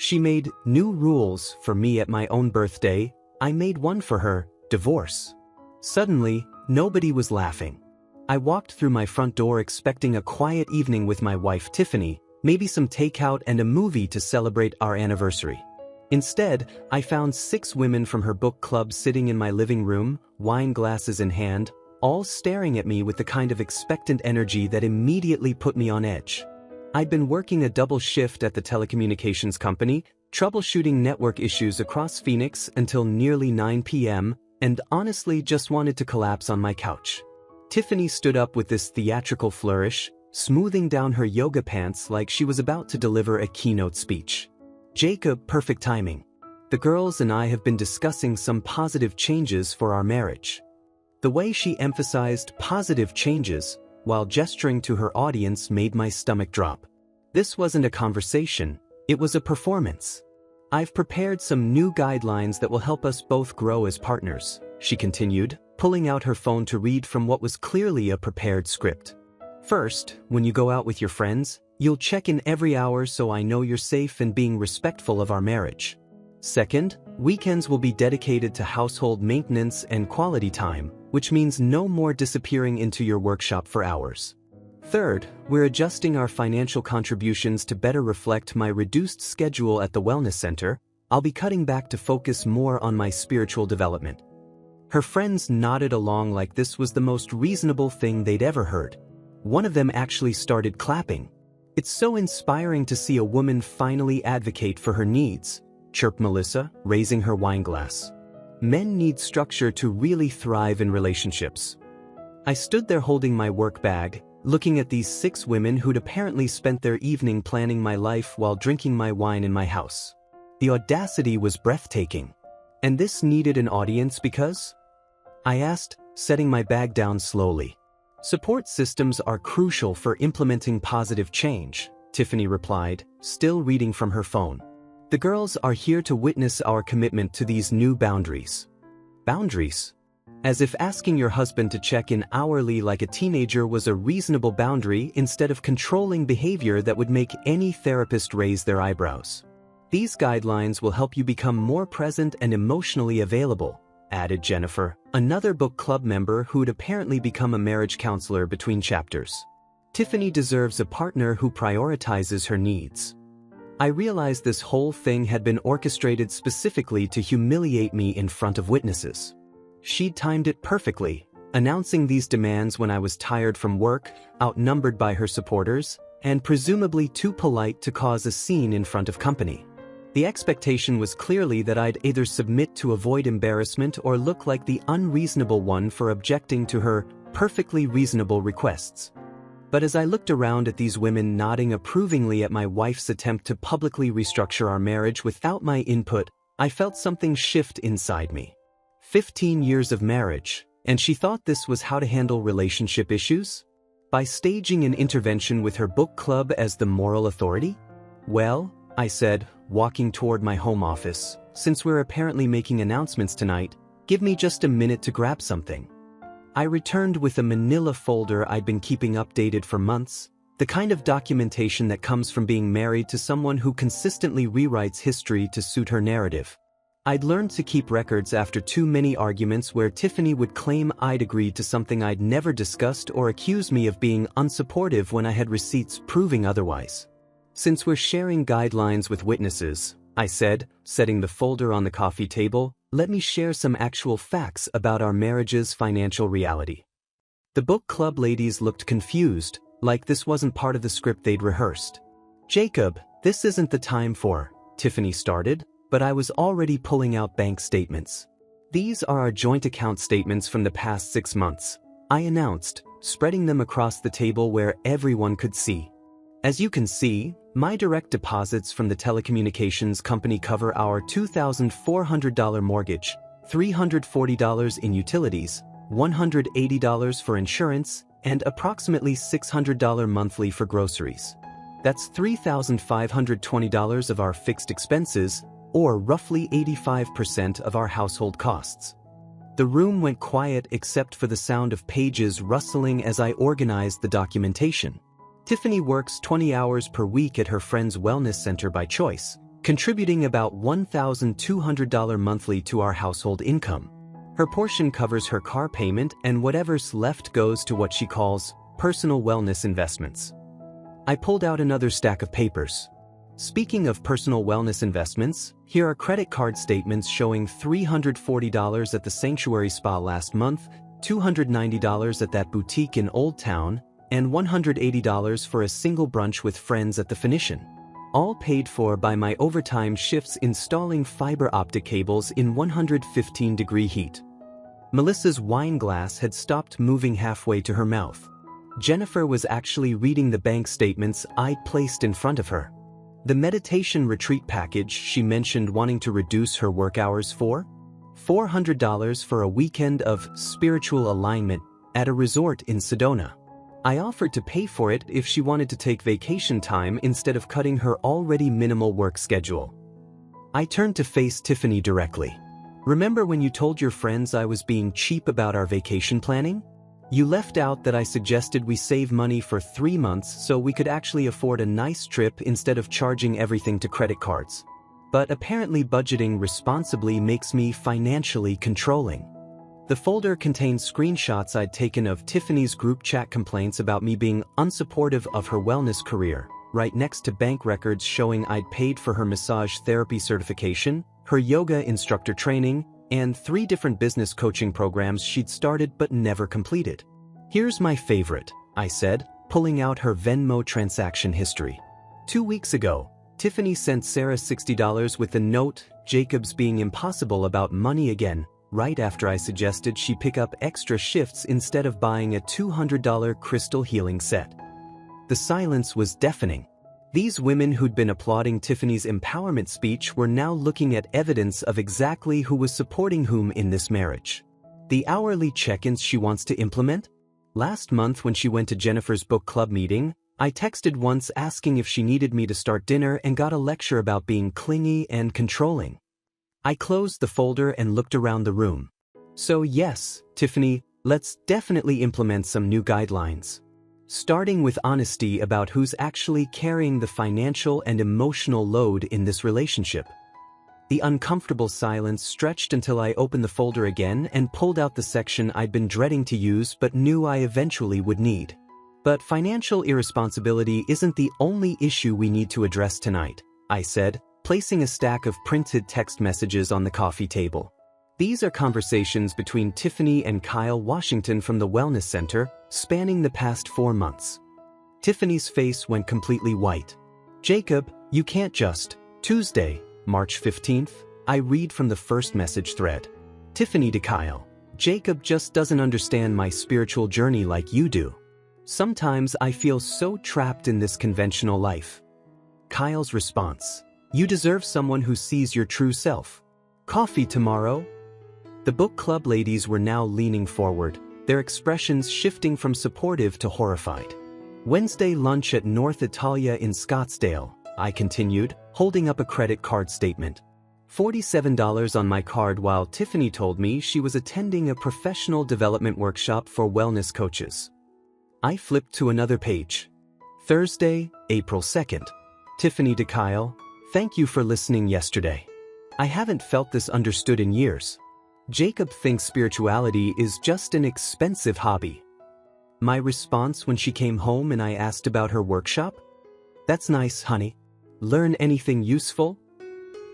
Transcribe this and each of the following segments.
She made new rules for me at my own birthday. I made one for her: divorce. Suddenly, nobody was laughing. I walked through my front door expecting a quiet evening with my wife Tiffany, maybe some takeout and a movie to celebrate our anniversary. Instead, I found 6 women from her book club sitting in my living room, wine glasses in hand, all staring at me with the kind of expectant energy that immediately put me on edge. I'd been working a double shift at the telecommunications company, troubleshooting network issues across Phoenix until nearly 9 p.m., and honestly just wanted to collapse on my couch. Tiffany stood up with this theatrical flourish, smoothing down her yoga pants like she was about to deliver a keynote speech. Jacob, perfect timing. The girls and I have been discussing some positive changes for our marriage. The way she emphasized positive changes while gesturing to her audience made my stomach drop. This wasn't a conversation, it was a performance. I've prepared some new guidelines that will help us both grow as partners, she continued, pulling out her phone to read from what was clearly a prepared script. First, when you go out with your friends, you'll check in every hour so I know you're safe and being respectful of our marriage. Second, weekends will be dedicated to household maintenance and quality time, which means no more disappearing into your workshop for hours. Third, we're adjusting our financial contributions to better reflect my reduced schedule at the wellness center. I'll be cutting back to focus more on my spiritual development. Her friends nodded along like this was the most reasonable thing they'd ever heard. One of them actually started clapping. It's so inspiring to see a woman finally advocate for her needs, chirped Melissa, raising her wine glass. Men need structure to really thrive in relationships. I stood there holding my work bag, looking at these 6 women who'd apparently spent their evening planning my life while drinking my wine in my house. The audacity was breathtaking. And this needed an audience because? I asked, setting my bag down slowly. Support systems are crucial for implementing positive change, Tiffany replied, still reading from her phone. The girls are here to witness our commitment to these new boundaries. Boundaries? As if asking your husband to check in hourly like a teenager was a reasonable boundary instead of controlling behavior that would make any therapist raise their eyebrows. These guidelines will help you become more present and emotionally available, added Jennifer, another book club member who'd apparently become a marriage counselor between chapters. Tiffany deserves a partner who prioritizes her needs. I realized this whole thing had been orchestrated specifically to humiliate me in front of witnesses. She'd timed it perfectly, announcing these demands when I was tired from work, outnumbered by her supporters, and presumably too polite to cause a scene in front of company. The expectation was clearly that I'd either submit to avoid embarrassment or look like the unreasonable one for objecting to her perfectly reasonable requests. But as I looked around at these women nodding approvingly at my wife's attempt to publicly restructure our marriage without my input, I felt something shift inside me. 15 years of marriage, and she thought this was how to handle relationship issues? By staging an intervention with her book club as the moral authority? Well, I said, walking toward my home office, since we're apparently making announcements tonight, give me just a minute to grab something. I returned with a manila folder I'd been keeping updated for months, the kind of documentation that comes from being married to someone who consistently rewrites history to suit her narrative. I'd learned to keep records after too many arguments where Tiffany would claim I'd agreed to something I'd never discussed or accuse me of being unsupportive when I had receipts proving otherwise. Since we're sharing guidelines with witnesses, I said, setting the folder on the coffee table, let me share some actual facts about our marriage's financial reality. The book club ladies looked confused, like this wasn't part of the script they'd rehearsed. Jacob, this isn't the time for, Tiffany started, but I was already pulling out bank statements. These are our joint account statements from the past 6 months, I announced, spreading them across the table where everyone could see. As you can see, my direct deposits from the telecommunications company cover our $2,400 mortgage, $340 in utilities, $180 for insurance, and approximately $600 monthly for groceries. That's $3,520 of our fixed expenses, or roughly 85% of our household costs. The room went quiet except for the sound of pages rustling as I organized the documentation. Tiffany works 20 hours per week at her friend's wellness center by choice, contributing about $1,200 monthly to our household income. Her portion covers her car payment and whatever's left goes to what she calls personal wellness investments. I pulled out another stack of papers. Speaking of personal wellness investments, here are credit card statements showing $340 at the Sanctuary Spa last month, $290 at that boutique in Old Town, and $180 for a single brunch with friends at the Phoenician. All paid for by my overtime shifts installing fiber optic cables in 115-degree heat. Melissa's wine glass had stopped moving halfway to her mouth. Jennifer was actually reading the bank statements I'd placed in front of her. The meditation retreat package she mentioned wanting to reduce her work hours for? $400 for a weekend of spiritual alignment at a resort in Sedona. I offered to pay for it if she wanted to take vacation time instead of cutting her already minimal work schedule. I turned to face Tiffany directly. Remember when you told your friends I was being cheap about our vacation planning? You left out that I suggested we save money for 3 months so we could actually afford a nice trip instead of charging everything to credit cards. But apparently budgeting responsibly makes me financially controlling. The folder contained screenshots I'd taken of Tiffany's group chat complaints about me being unsupportive of her wellness career, right next to bank records showing I'd paid for her massage therapy certification, her yoga instructor training, and 3 different business coaching programs she'd started but never completed. Here's my favorite, I said, pulling out her Venmo transaction history. 2 weeks ago, Tiffany sent Sarah $60 with the note, "Jacob's being impossible about money again," right after I suggested she pick up extra shifts instead of buying a $200 crystal healing set. The silence was deafening. These women who'd been applauding Tiffany's empowerment speech were now looking at evidence of exactly who was supporting whom in this marriage. The hourly check-ins she wants to implement? Last month when she went to Jennifer's book club meeting, I texted once asking if she needed me to start dinner and got a lecture about being clingy and controlling. I closed the folder and looked around the room. So yes, Tiffany, let's definitely implement some new guidelines. Starting with honesty about who's actually carrying the financial and emotional load in this relationship. The uncomfortable silence stretched until I opened the folder again and pulled out the section I'd been dreading to use but knew I eventually would need. But financial irresponsibility isn't the only issue we need to address tonight, I said, placing a stack of printed text messages on the coffee table. These are conversations between Tiffany and Kyle Washington from the Wellness Center, spanning the past 4 months. Tiffany's face went completely white. "Jacob, you can't just..." Tuesday, March 15th, I read from the first message thread. Tiffany to Kyle. "Jacob just doesn't understand my spiritual journey like you do. Sometimes I feel so trapped in this conventional life." Kyle's response. "You deserve someone who sees your true self. Coffee tomorrow?" The book club ladies were now leaning forward, their expressions shifting from supportive to horrified. "Wednesday lunch at North Italia in Scottsdale," I continued, holding up a credit card statement. $47 on my card while Tiffany told me she was attending a professional development workshop for wellness coaches. I flipped to another page. Thursday, April 2nd. Tiffany to Kyle, "Thank you for listening yesterday. I haven't felt this understood in years. Jacob thinks spirituality is just an expensive hobby." My response when she came home and I asked about her workshop? "That's nice, honey. Learn anything useful?"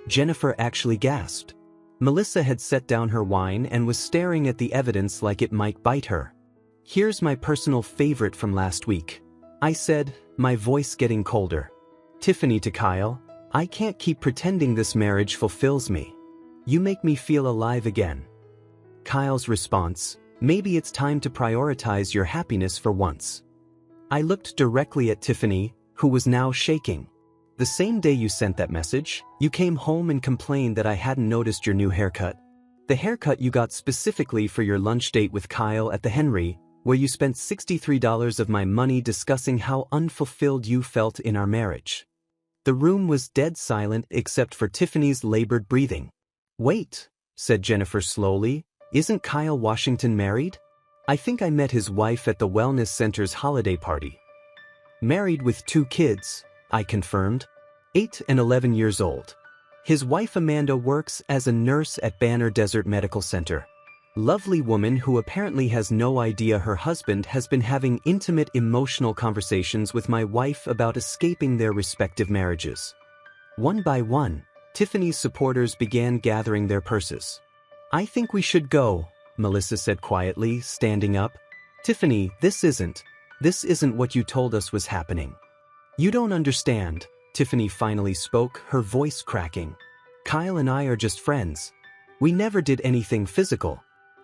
Jennifer actually gasped. Melissa had set down her wine and was staring at the evidence like it might bite her. "Here's my personal favorite from last week," I said, my voice getting colder. Tiffany to Kyle, "I can't keep pretending this marriage fulfills me. You make me feel alive again." Kyle's response, "Maybe it's time to prioritize your happiness for once." I looked directly at Tiffany, who was now shaking. "The same day you sent that message, you came home and complained that I hadn't noticed your new haircut. The haircut you got specifically for your lunch date with Kyle at the Henry, where you spent $63 of my money discussing how unfulfilled you felt in our marriage." The room was dead silent except for Tiffany's labored breathing. "Wait," said Jennifer slowly, "isn't Kyle Washington married? I think I met his wife at the Wellness Center's holiday party." "Married with 2 kids," I confirmed. 8 and 11 years old. His wife Amanda works as a nurse at Banner Desert Medical Center. Lovely woman who apparently has no idea her husband has been having intimate emotional conversations with my wife about escaping their respective marriages. One by one, Tiffany's supporters began gathering their purses. "I think we should go," Melissa said quietly, standing up. "Tiffany, this isn't what you told us was happening." "You don't understand," Tiffany finally spoke, her voice cracking. "Kyle and I are just friends. We never did anything physical.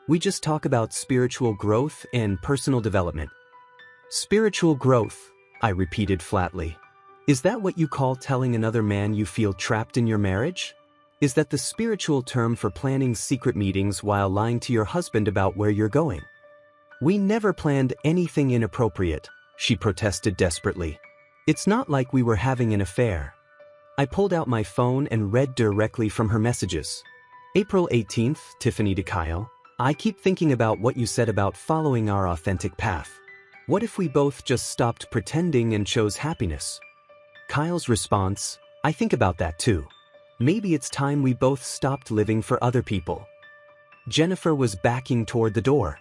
We just talk about spiritual growth and personal development." "Spiritual growth," I repeated flatly. "Is that what you call telling another man you feel trapped in your marriage? Is that the spiritual term for planning secret meetings while lying to your husband about where you're going?" "We never planned anything inappropriate," she protested desperately. "It's not like we were having an affair." I pulled out my phone and read directly from her messages. April 18th, Tiffany to Kyle. "I keep thinking about what you said about following our authentic path. What if we both just stopped pretending and chose happiness?" Kyle's response, "I think about that too. Maybe it's time we both stopped living for other people." Jennifer was backing toward the door.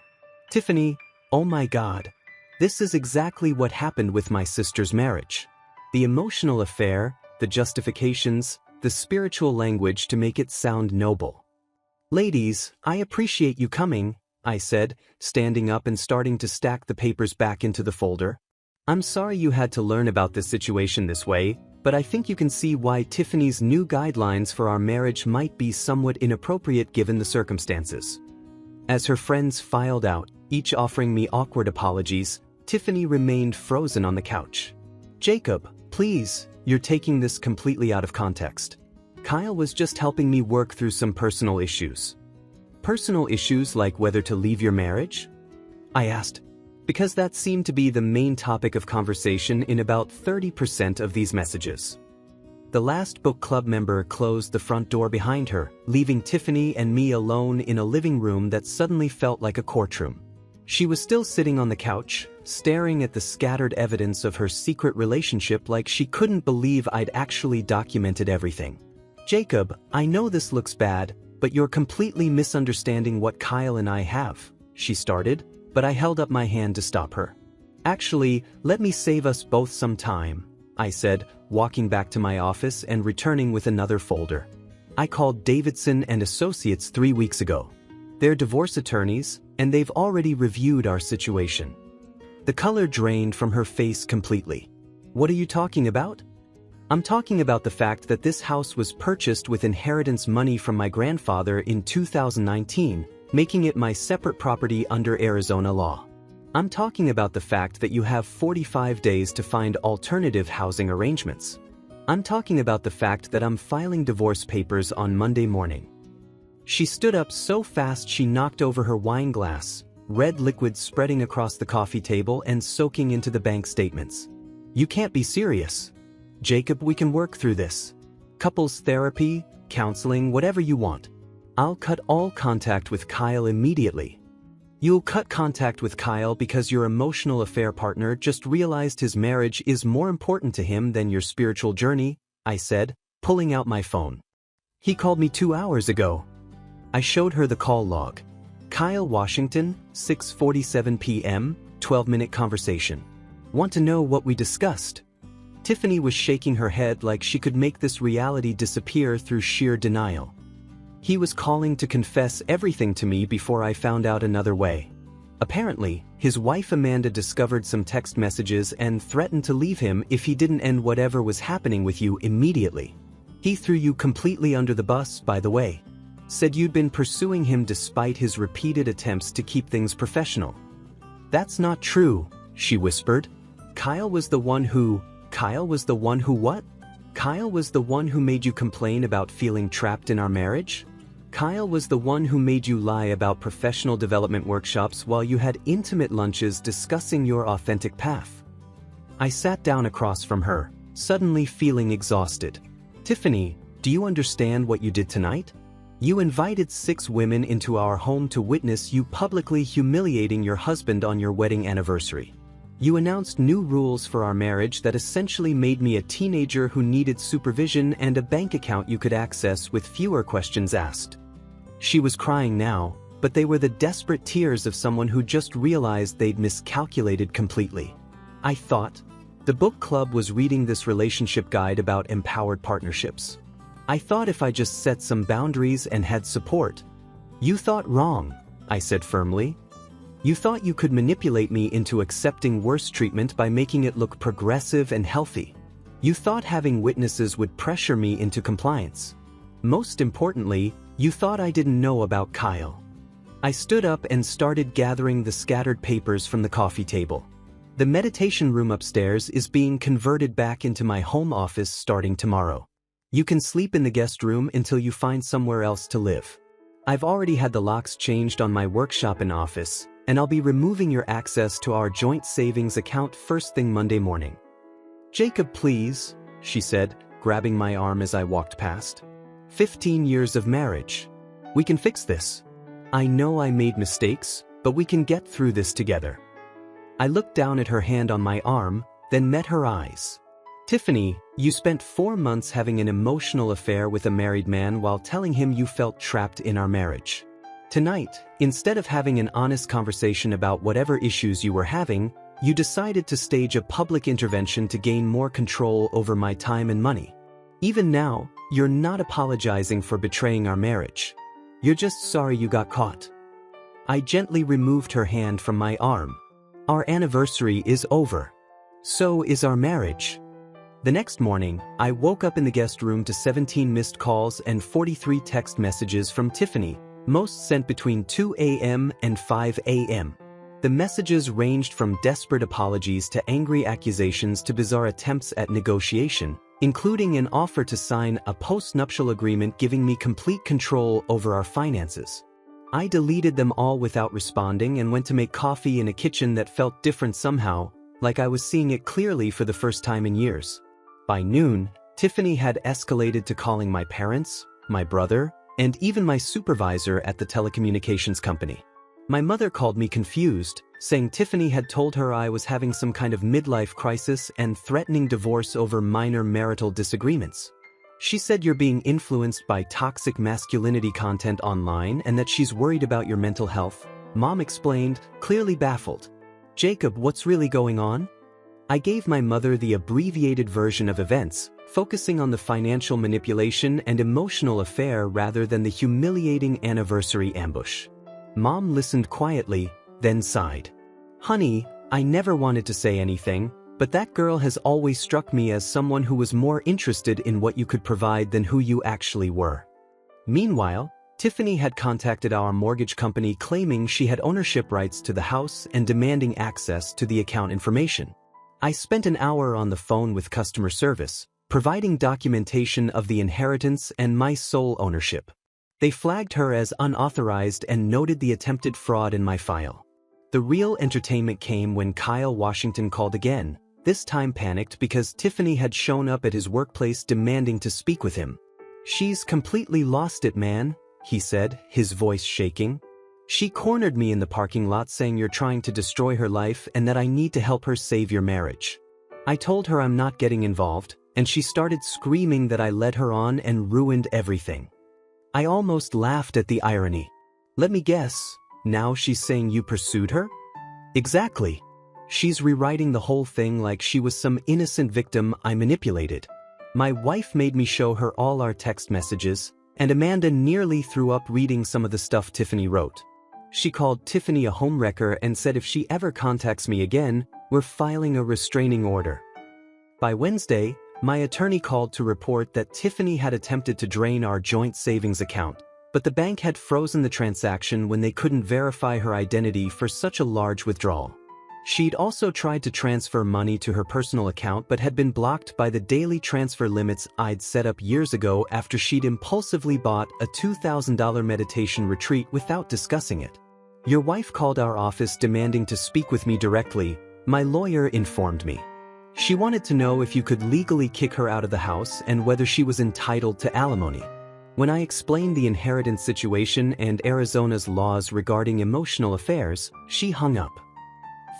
"Tiffany, oh my God. This is exactly what happened with my sister's marriage. The emotional affair, the justifications, the spiritual language to make it sound noble." "Ladies, I appreciate you coming," I said, standing up and starting to stack the papers back into the folder. "I'm sorry you had to learn about this situation this way, but I think you can see why Tiffany's new guidelines for our marriage might be somewhat inappropriate given the circumstances." As her friends filed out, each offering me awkward apologies, Tiffany remained frozen on the couch. "Jacob, please, you're taking this completely out of context. Kyle was just helping me work through some personal issues." "Personal issues like whether to leave your marriage?" I asked, because that seemed to be the main topic of conversation in about 30% of these messages. The last book club member closed the front door behind her, leaving Tiffany and me alone in a living room that suddenly felt like a courtroom. She was still sitting on the couch, staring at the scattered evidence of her secret relationship like she couldn't believe I'd actually documented everything. "Jacob, I know this looks bad, but you're completely misunderstanding what Kyle and I have," she started, but I held up my hand to stop her. "Actually, let me save us both some time," I said, walking back to my office and returning with another folder. "I called Davidson and Associates 3 weeks ago. They're divorce attorneys, and they've already reviewed our situation." The color drained from her face completely. "What are you talking about?" "I'm talking about the fact that this house was purchased with inheritance money from my grandfather in 2019, making it my separate property under Arizona law. I'm talking about the fact that you have 45 days to find alternative housing arrangements. I'm talking about the fact that I'm filing divorce papers on Monday morning." She stood up so fast she knocked over her wine glass, red liquid spreading across the coffee table and soaking into the bank statements. "You can't be serious. Jacob, we can work through this. Couples therapy, counseling, whatever you want. I'll cut all contact with Kyle immediately." "You'll cut contact with Kyle because your emotional affair partner just realized his marriage is more important to him than your spiritual journey," I said, pulling out my phone. "He called me 2 hours ago." I showed her the call log. "Kyle Washington, 6:47 p.m., 12-minute conversation. Want to know what we discussed?" Tiffany was shaking her head like she could make this reality disappear through sheer denial. "He was calling to confess everything to me before I found out another way. Apparently, his wife Amanda discovered some text messages and threatened to leave him if he didn't end whatever was happening with you immediately. He threw you completely under the bus, by the way. Said you'd been pursuing him despite his repeated attempts to keep things professional." "That's not true," she whispered. Kyle was the one who what? Kyle was the one who made you complain about feeling trapped in our marriage? Kyle was the one who made you lie about professional development workshops while you had intimate lunches discussing your authentic path." I sat down across from her, suddenly feeling exhausted. "Tiffany, do you understand what you did tonight? You invited 6 women into our home to witness you publicly humiliating your husband on your wedding anniversary. You announced new rules for our marriage that essentially made me a teenager who needed supervision and a bank account you could access with fewer questions asked." She was crying now, but they were the desperate tears of someone who just realized they'd miscalculated completely. I thought. The book club was reading this relationship guide about empowered partnerships. I thought if I just set some boundaries and had support. "You thought wrong," I said firmly. "You thought you could manipulate me into accepting worse treatment by making it look progressive and healthy. You thought having witnesses would pressure me into compliance. Most importantly, you thought I didn't know about Kyle." I stood up and started gathering the scattered papers from the coffee table. The meditation room upstairs is being converted back into my home office starting tomorrow. You can sleep in the guest room until you find somewhere else to live. I've already had the locks changed on my workshop and office, and I'll be removing your access to our joint savings account first thing Monday morning. "Jacob, please," she said, grabbing my arm as I walked past. 15 years of marriage. We can fix this. I know I made mistakes, but we can get through this together. I looked down at her hand on my arm, then met her eyes. "Tiffany, you spent 4 months having an emotional affair with a married man while telling him you felt trapped in our marriage. Tonight, instead of having an honest conversation about whatever issues you were having, you decided to stage a public intervention to gain more control over my time and money. Even now, you're not apologizing for betraying our marriage. You're just sorry you got caught." I gently removed her hand from my arm. "Our anniversary is over. So is our marriage." The next morning, I woke up in the guest room to 17 missed calls and 43 text messages from Tiffany, most sent between 2 a.m. and 5 a.m. The messages ranged from desperate apologies to angry accusations to bizarre attempts at negotiation, including an offer to sign a post-nuptial agreement giving me complete control over our finances. I deleted them all without responding and went to make coffee in a kitchen that felt different somehow, like I was seeing it clearly for the first time in years. By noon, Tiffany had escalated to calling my parents, my brother, and even my supervisor at the telecommunications company. My mother called me confused, saying Tiffany had told her I was having some kind of midlife crisis and threatening divorce over minor marital disagreements. She said you're being influenced by toxic masculinity content online and that she's worried about your mental health. Mom explained, clearly baffled. "Jacob, what's really going on?" I gave my mother the abbreviated version of events, focusing on the financial manipulation and emotional affair rather than the humiliating anniversary ambush. Mom listened quietly, then sighed. "Honey, I never wanted to say anything, but that girl has always struck me as someone who was more interested in what you could provide than who you actually were." Meanwhile, Tiffany had contacted our mortgage company claiming she had ownership rights to the house and demanding access to the account information. I spent an hour on the phone with customer service, providing documentation of the inheritance and my sole ownership. They flagged her as unauthorized and noted the attempted fraud in my file. The real entertainment came when Kyle Washington called again, this time panicked because Tiffany had shown up at his workplace demanding to speak with him. "She's completely lost it, man," he said, his voice shaking. "She cornered me in the parking lot saying you're trying to destroy her life and that I need to help her save your marriage. I told her I'm not getting involved, and she started screaming that I led her on and ruined everything." I almost laughed at the irony. "Let me guess, now she's saying you pursued her?" "Exactly. She's rewriting the whole thing like she was some innocent victim I manipulated. My wife made me show her all our text messages, and Amanda nearly threw up reading some of the stuff Tiffany wrote. She called Tiffany a homewrecker and said if she ever contacts me again, we're filing a restraining order." By Wednesday, my attorney called to report that Tiffany had attempted to drain our joint savings account, but the bank had frozen the transaction when they couldn't verify her identity for such a large withdrawal. She'd also tried to transfer money to her personal account but had been blocked by the daily transfer limits I'd set up years ago after she'd impulsively bought a $2,000 meditation retreat without discussing it. "Your wife called our office demanding to speak with me directly," my lawyer informed me. "She wanted to know if you could legally kick her out of the house and whether she was entitled to alimony." When I explained the inheritance situation and Arizona's laws regarding emotional affairs, she hung up.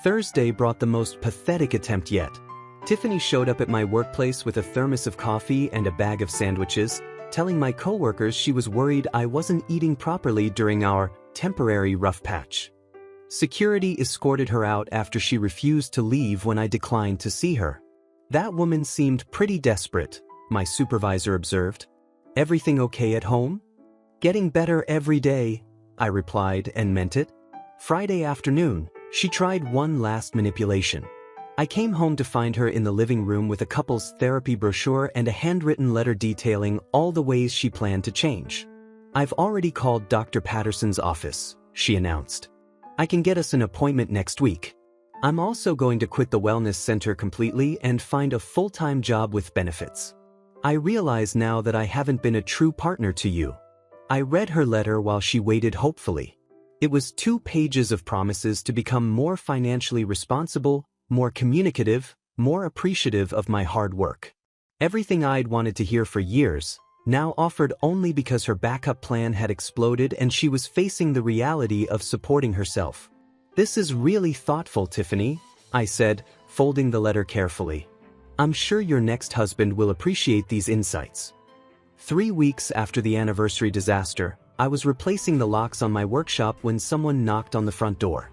Thursday brought the most pathetic attempt yet. Tiffany showed up at my workplace with a thermos of coffee and a bag of sandwiches, telling my coworkers she was worried I wasn't eating properly during our temporary rough patch. Security escorted her out after she refused to leave when I declined to see her. That woman seemed pretty desperate, my supervisor observed. Everything okay at home? Getting better every day, I replied and meant it. Friday afternoon, she tried one last manipulation. I came home to find her in the living room with a couple's therapy brochure and a handwritten letter detailing all the ways she planned to change. I've already called Dr. Patterson's office, she announced. I can get us an appointment next week. I'm also going to quit the wellness center completely and find a full-time job with benefits. I realize now that I haven't been a true partner to you. I read her letter while she waited hopefully. It was 2 pages of promises to become more financially responsible, more communicative, more appreciative of my hard work. Everything I'd wanted to hear for years, now offered only because her backup plan had exploded and she was facing the reality of supporting herself. This is really thoughtful, Tiffany, I said, folding the letter carefully. I'm sure your next husband will appreciate these insights. 3 weeks after the anniversary disaster, I was replacing the locks on my workshop when someone knocked on the front door.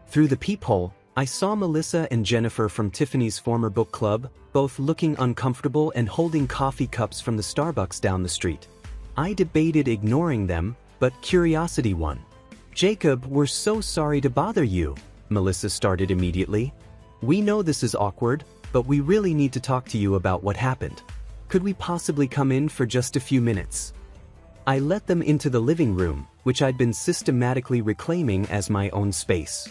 Through the peephole, I saw Melissa and Jennifer from Tiffany's former book club, both looking uncomfortable and holding coffee cups from the Starbucks down the street. I debated ignoring them, but curiosity won. Jacob, we're so sorry to bother you, Melissa started immediately. We know this is awkward, but we really need to talk to you about what happened. Could we possibly come in for just a few minutes? I let them into the living room, which I'd been systematically reclaiming as my own space.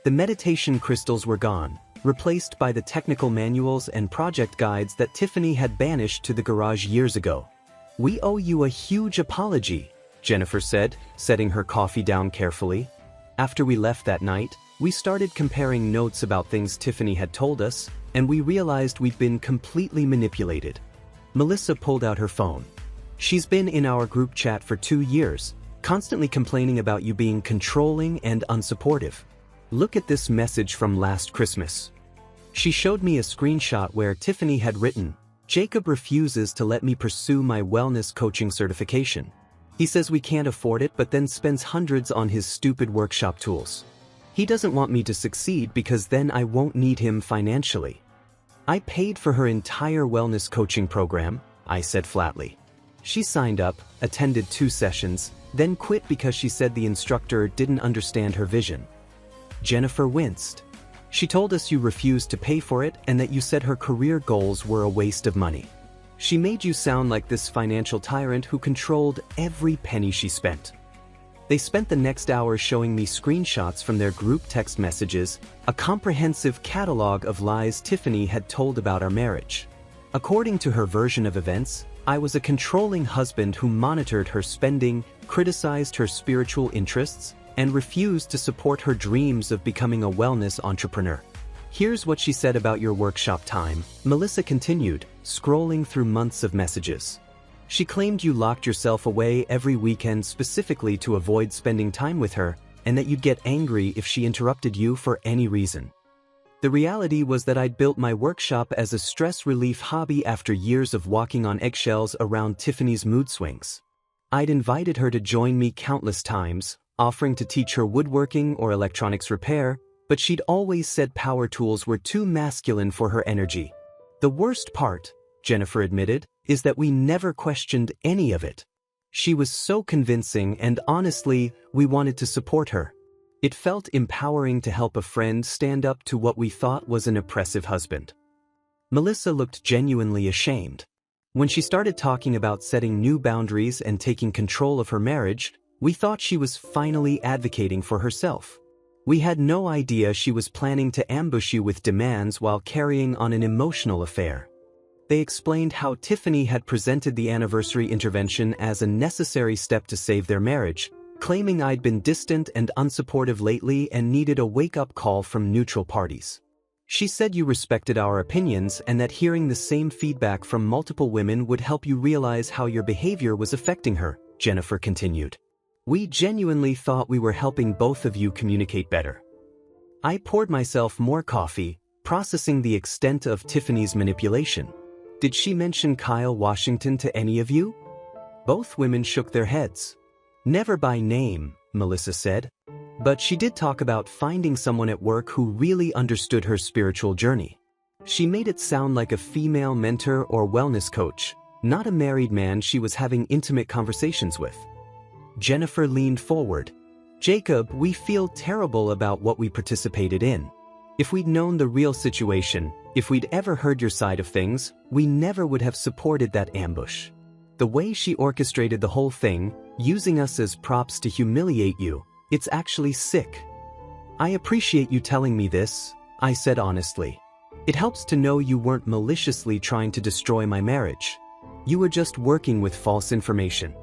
The meditation crystals were gone, replaced by the technical manuals and project guides that Tiffany had banished to the garage years ago. We owe you a huge apology, Jennifer said, setting her coffee down carefully. After we left that night, we started comparing notes about things Tiffany had told us, and we realized we'd been completely manipulated. Melissa pulled out her phone. She's been in our group chat for 2 years, constantly complaining about you being controlling and unsupportive. Look at this message from last Christmas. She showed me a screenshot where Tiffany had written, Jacob refuses to let me pursue my wellness coaching certification. He says we can't afford it but then spends hundreds on his stupid workshop tools. He doesn't want me to succeed because then I won't need him financially. I paid for her entire wellness coaching program, I said flatly. She signed up, attended 2 sessions, then quit because she said the instructor didn't understand her vision. Jennifer winced. She told us you refused to pay for it and that you said her career goals were a waste of money. She made you sound like this financial tyrant who controlled every penny she spent. They spent the next hour showing me screenshots from their group text messages, a comprehensive catalog of lies Tiffany had told about our marriage. According to her version of events, I was a controlling husband who monitored her spending, criticized her spiritual interests, and refused to support her dreams of becoming a wellness entrepreneur. Here's what she said about your workshop time, Melissa continued, scrolling through months of messages. She claimed you locked yourself away every weekend specifically to avoid spending time with her, and that you'd get angry if she interrupted you for any reason. The reality was that I'd built my workshop as a stress relief hobby after years of walking on eggshells around Tiffany's mood swings. I'd invited her to join me countless times, offering to teach her woodworking or electronics repair, but she'd always said power tools were too masculine for her energy. The worst part, Jennifer admitted, is that we never questioned any of it. She was so convincing and honestly, we wanted to support her. It felt empowering to help a friend stand up to what we thought was an oppressive husband. Melissa looked genuinely ashamed. When she started talking about setting new boundaries and taking control of her marriage, we thought she was finally advocating for herself. We had no idea she was planning to ambush you with demands while carrying on an emotional affair. They explained how Tiffany had presented the anniversary intervention as a necessary step to save their marriage, claiming I'd been distant and unsupportive lately and needed a wake-up call from neutral parties. She said you respected our opinions and that hearing the same feedback from multiple women would help you realize how your behavior was affecting her, Jennifer continued. We genuinely thought we were helping both of you communicate better. I poured myself more coffee, processing the extent of Tiffany's manipulation. Did she mention Kyle Washington to any of you? Both women shook their heads. Never by name, Melissa said. But she did talk about finding someone at work who really understood her spiritual journey. She made it sound like a female mentor or wellness coach, not a married man she was having intimate conversations with. Jennifer leaned forward. Jacob, we feel terrible about what we participated in. If we'd known the real situation, if we'd ever heard your side of things, we never would have supported that ambush. The way she orchestrated the whole thing, using us as props to humiliate you, it's actually sick. I appreciate you telling me this, I said honestly. It helps to know you weren't maliciously trying to destroy my marriage. You were just working with false information.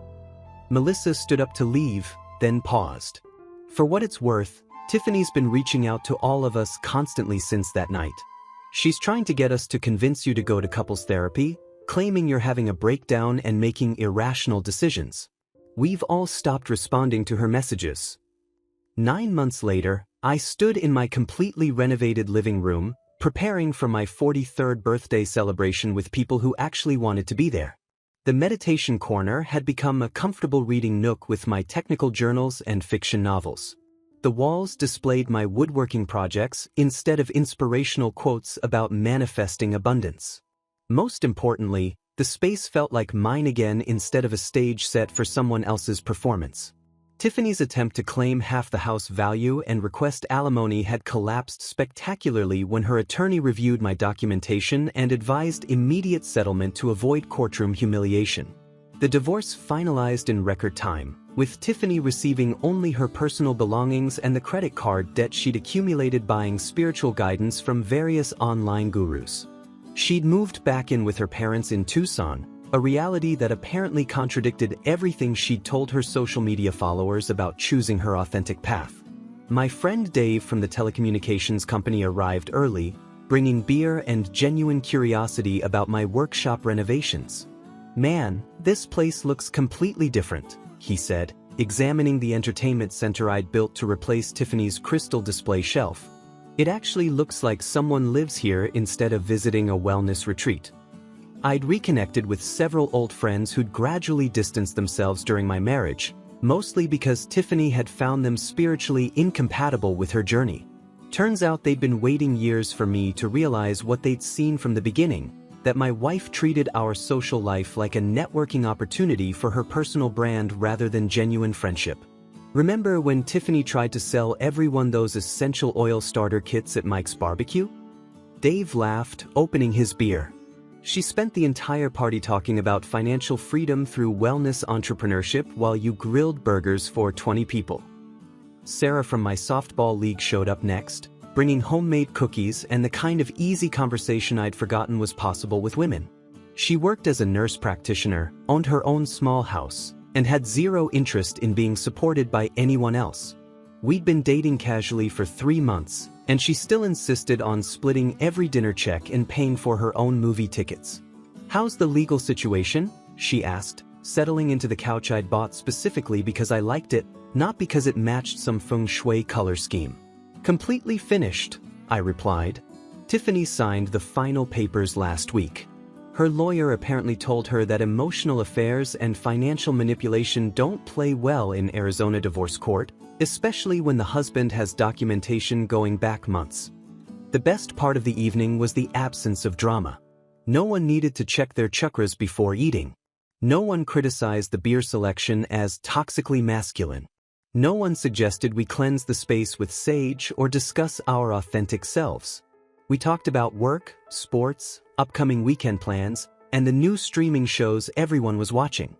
Melissa stood up to leave, then paused. For what it's worth, Tiffany's been reaching out to all of us constantly since that night. She's trying to get us to convince you to go to couples therapy, claiming you're having a breakdown and making irrational decisions. We've all stopped responding to her messages. 9 months later, I stood in my completely renovated living room, preparing for my 43rd birthday celebration with people who actually wanted to be there. The meditation corner had become a comfortable reading nook with my technical journals and fiction novels. The walls displayed my woodworking projects instead of inspirational quotes about manifesting abundance. Most importantly, the space felt like mine again instead of a stage set for someone else's performance. Tiffany's attempt to claim half the house value and request alimony had collapsed spectacularly when her attorney reviewed my documentation and advised immediate settlement to avoid courtroom humiliation. The divorce finalized in record time, with Tiffany receiving only her personal belongings and the credit card debt she'd accumulated buying spiritual guidance from various online gurus. She'd moved back in with her parents in Tucson, a reality that apparently contradicted everything she'd told her social media followers about choosing her authentic path. My friend Dave from the telecommunications company arrived early, bringing beer and genuine curiosity about my workshop renovations. Man, this place looks completely different, he said, examining the entertainment center I'd built to replace Tiffany's crystal display shelf. It actually looks like someone lives here instead of visiting a wellness retreat. I'd reconnected with several old friends who'd gradually distanced themselves during my marriage, mostly because Tiffany had found them spiritually incompatible with her journey. Turns out they'd been waiting years for me to realize what they'd seen from the beginning, that my wife treated our social life like a networking opportunity for her personal brand rather than genuine friendship. Remember when Tiffany tried to sell everyone those essential oil starter kits at Mike's barbecue? Dave laughed, opening his beer. She spent the entire party talking about financial freedom through wellness entrepreneurship while you grilled burgers for 20 people. Sarah from my softball league showed up next, bringing homemade cookies and the kind of easy conversation I'd forgotten was possible with women. She worked as a nurse practitioner, owned her own small house, and had zero interest in being supported by anyone else. We'd been dating casually for 3 months, and she still insisted on splitting every dinner check and paying for her own movie tickets. "How's the legal situation?" she asked, settling into the couch I'd bought specifically because I liked it, not because it matched some feng shui color scheme. "Completely finished," I replied. Tiffany signed the final papers last week. Her lawyer apparently told her that emotional affairs and financial manipulation don't play well in Arizona divorce court, especially when the husband has documentation going back months. The best part of the evening was the absence of drama. No one needed to check their chakras before eating. No one criticized the beer selection as toxically masculine. No one suggested we cleanse the space with sage or discuss our authentic selves. We talked about work, sports, upcoming weekend plans, and the new streaming shows everyone was watching.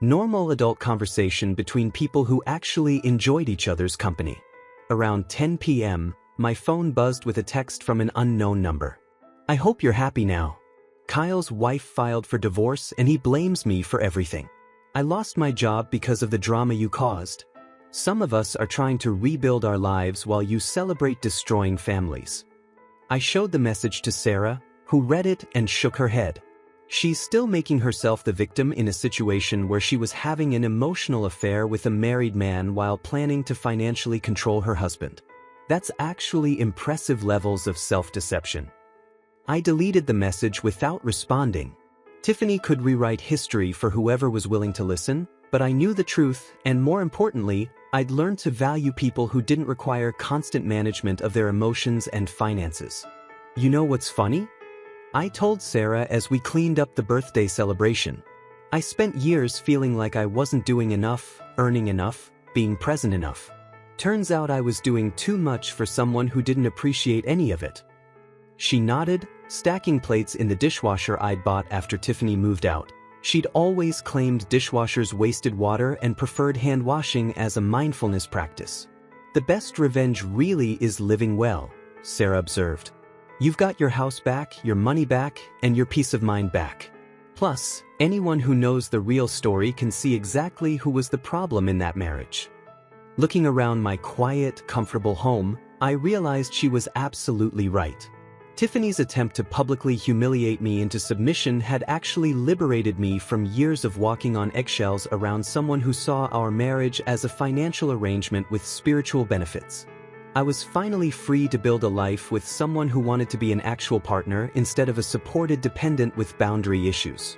Normal adult conversation between people who actually enjoyed each other's company. Around 10 p.m., my phone buzzed with a text from an unknown number. "I hope you're happy now. Kyle's wife filed for divorce and he blames me for everything. I lost my job because of the drama you caused. Some of us are trying to rebuild our lives while you celebrate destroying families." I showed the message to Sarah, who read it and shook her head. She's still making herself the victim in a situation where she was having an emotional affair with a married man while planning to financially control her husband. That's actually impressive levels of self-deception. I deleted the message without responding. Tiffany could rewrite history for whoever was willing to listen, but I knew the truth, and more importantly, I'd learned to value people who didn't require constant management of their emotions and finances. You know what's funny? I told Sarah as we cleaned up the birthday celebration. I spent years feeling like I wasn't doing enough, earning enough, being present enough. Turns out I was doing too much for someone who didn't appreciate any of it. She nodded, stacking plates in the dishwasher I'd bought after Tiffany moved out. She'd always claimed dishwashers wasted water and preferred hand washing as a mindfulness practice. The best revenge really is living well, Sarah observed. You've got your house back, your money back, and your peace of mind back. Plus, anyone who knows the real story can see exactly who was the problem in that marriage. Looking around my quiet, comfortable home, I realized she was absolutely right. Tiffany's attempt to publicly humiliate me into submission had actually liberated me from years of walking on eggshells around someone who saw our marriage as a financial arrangement with spiritual benefits. I was finally free to build a life with someone who wanted to be an actual partner instead of a supported dependent with boundary issues.